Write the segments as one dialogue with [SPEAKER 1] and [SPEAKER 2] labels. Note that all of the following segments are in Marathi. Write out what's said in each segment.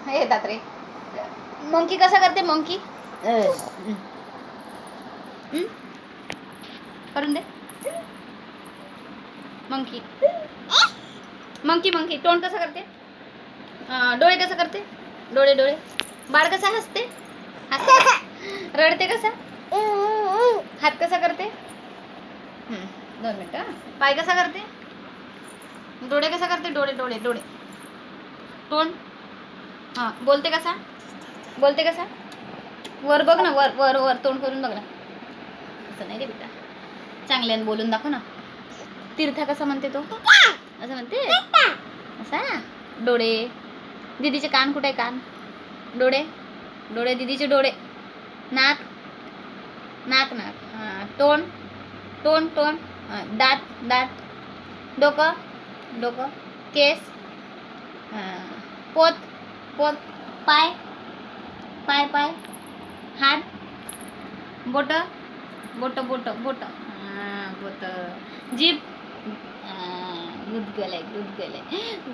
[SPEAKER 1] येतात रे. मंकी कसा करते मंकी? करून दे. मंकी मंकी मंकी तोंड कसं करते? डोळे कसं करते? डोळे डोळे. बाळ कसा हसते? रडते कसा? हात कसा करते? 2 मिनिटं. पाय कसा करते? डोळे कसा करते? डोळे डोळे डोळे. तोंड. बोलते कसा? बोलते कसा? वर बघ ना, वर वर वर तोंड करून बघ ना. असं नाही रे बेटा, चांगल्याने बोलून दाखव ना. तीर्था कसा म्हणते तो? असं म्हणते. असा. डोळे. दीदीचे कान कुठे? कान. डोळे डोळे दीदीचे डोळे. नाक नाक नाक. तोंड तोंड तोंड. दात दात. डोकं डोकं. केस. पोत पोत. पाय पाय पाय. हात. बोट बोट बोट बोट. बोट. जीभ. गुदगल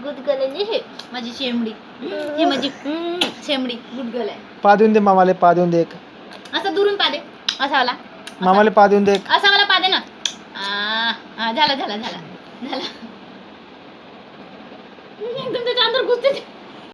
[SPEAKER 1] गुदगल. हे माझी शेमडी. ही माझी शेमडी गुदगल आहे.
[SPEAKER 2] पा देऊन दे मामाले, पा देऊन दे एक.
[SPEAKER 1] असं दुरून पा दे. असा वाला
[SPEAKER 2] मामाले पा देऊन दे एक.
[SPEAKER 1] असा मला पा दे ना. झाला झाला झाला झाला. एकदम त्याच्या अंदर घुसते.